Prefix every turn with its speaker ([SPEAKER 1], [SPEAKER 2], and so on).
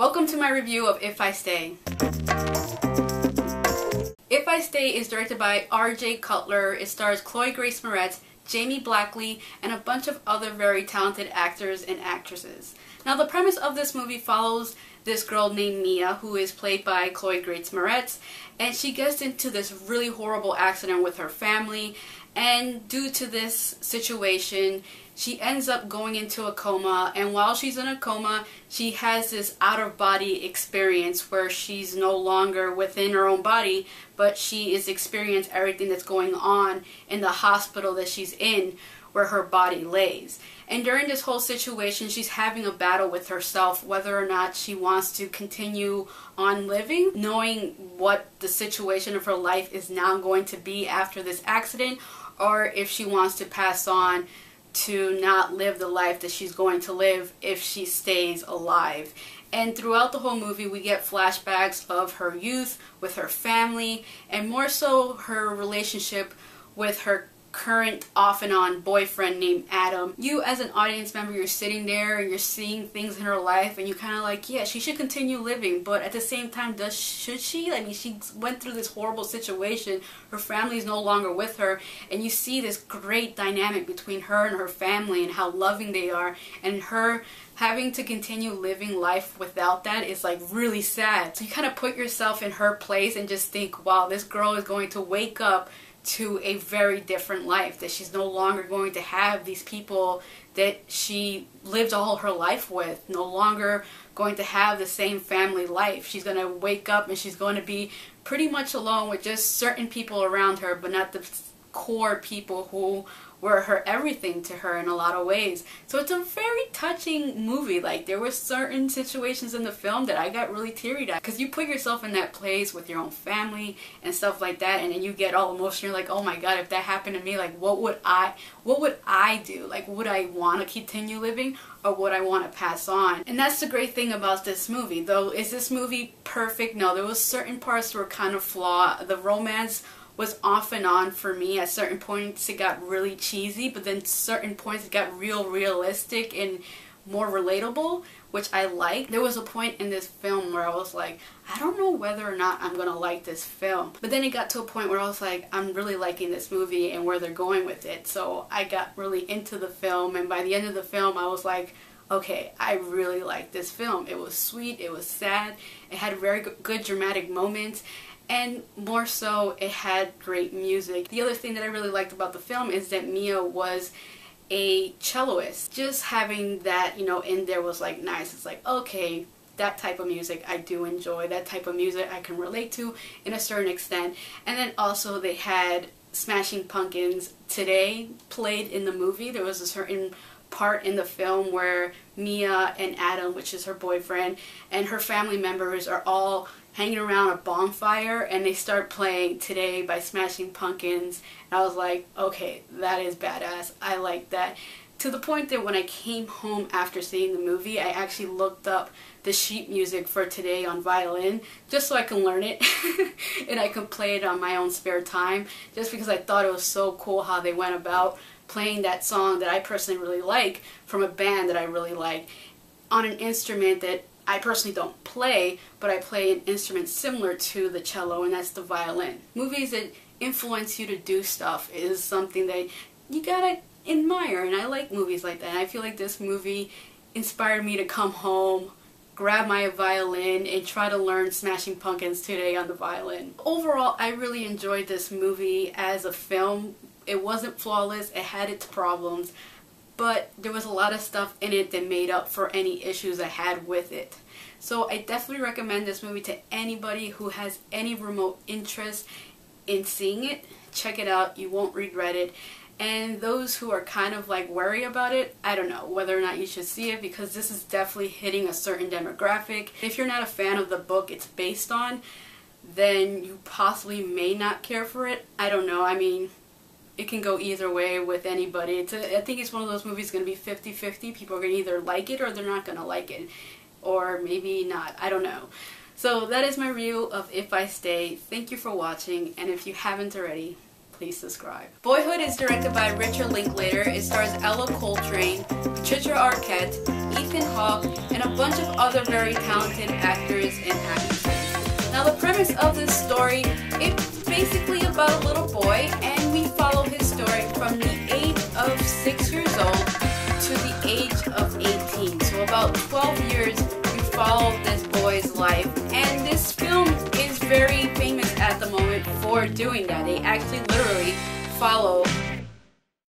[SPEAKER 1] Welcome to my review of If I Stay. If I Stay is directed by R.J. Cutler. It stars Chloe Grace Moretz, Jamie Blackley, and a bunch of other very talented actors and actresses. Now the premise of this movie follows this girl named Mia, who is played by Chloe Grace Moretz, and she gets into this really horrible accident with her family, and due to this situation she ends up going into a coma, and while she's in a coma she has this out-of-body experience where she's no longer within her own body, but she is experiencing everything that's going on in the hospital that she's in where her body lays. And during this whole situation she's having a battle with herself whether or not she wants to continue on living, knowing what the situation of her life is now going to be after this accident, or if she wants to pass on to not live the life that she's going to live if she stays alive. And throughout the whole movie we get flashbacks of her youth with her family, and more so her relationship with her current off and on boyfriend named Adam. You as an audience member, you're sitting there and you're seeing things in her life and you kind of like, yeah, she should continue living, but at the same time, should she? I mean, she went through this horrible situation, her family's no longer with her, and you see this great dynamic between her and her family and how loving they are, and her having to continue living life without that is like really sad. So you kind of put yourself in her place and just think, wow, this girl is going to wake up to a very different life, that she's no longer going to have these people that she lived all her life with, no longer going to have the same family life. She's going to wake up and she's going to be pretty much alone with just certain people around her, but not the core people who were her everything to her in a lot of ways. So it's a very touching movie. Like, there were certain situations in the film that I got really teary-eyed, because you put yourself in that place with your own family and stuff like that, and then you get all emotional. You're like, oh my god, if that happened to me, like what would I do? Like, would I want to continue living, or would I want to pass on? And that's the great thing about this movie. Though, is this movie perfect? No, there was certain parts that were kind of flawed. The romance was off and on for me. At certain points it got really cheesy, but then certain points it got realistic and more relatable, which I liked. There was a point in this film where I was like, I don't know whether or not I'm gonna like this film. But then it got to a point where I was like, I'm really liking this movie and where they're going with it. So I got really into the film, and by the end of the film I was like, okay, I really like this film. It was sweet, it was sad, it had very good dramatic moments, and more so, it had great music. The other thing that I really liked about the film is that Mia was a celloist. Just having that, you know, in there was like nice. It's like, okay, that type of music I do enjoy. That type of music I can relate to in a certain extent. And then also they had Smashing Pumpkins Today played in the movie. There was a certain part in the film where Mia and Adam, which is her boyfriend, and her family members are all hanging around a bonfire, and they start playing Today by Smashing Pumpkins, and I was like, okay, that is badass. I like that. To the point that when I came home after seeing the movie, I actually looked up the sheet music for Today on violin just so I can learn it and I could play it on my own spare time, just because I thought it was so cool how they went about playing that song that I personally really like from a band that I really like on an instrument that I personally don't play, but I play an instrument similar to the cello, and that's the violin. Movies that influence you to do stuff is something that you gotta admire, and I like movies like that. And I feel like this movie inspired me to come home, grab my violin, and try to learn Smashing Pumpkins Today on the violin. Overall, I really enjoyed this movie as a film. It wasn't flawless, it had its problems, but there was a lot of stuff in it that made up for any issues I had with it. So I definitely recommend this movie to anybody who has any remote interest in seeing it. Check it out, you won't regret it. And those who are kind of like worried about it, I don't know whether or not you should see it, because this is definitely hitting a certain demographic. If you're not a fan of the book it's based on, then you possibly may not care for it. I don't know, I mean, it can go either way with anybody. I think it's one of those movies going to be 50-50. People are going to either like it or they're not going to like it. Or maybe not. I don't know. So that is my review of If I Stay. Thank you for watching, and if you haven't already, please subscribe. Boyhood is directed by Richard Linklater. It stars Ella Coltrane, Patricia Arquette, Ethan Hawke, and a bunch of other very talented actors and actresses. Now the premise of this story, it's basically about a little boy, and we follow his story from the age of 6 years old to the age of 18. So about 12 years we follow this boy's life, and this film is very famous at the moment for doing that. They actually literally follow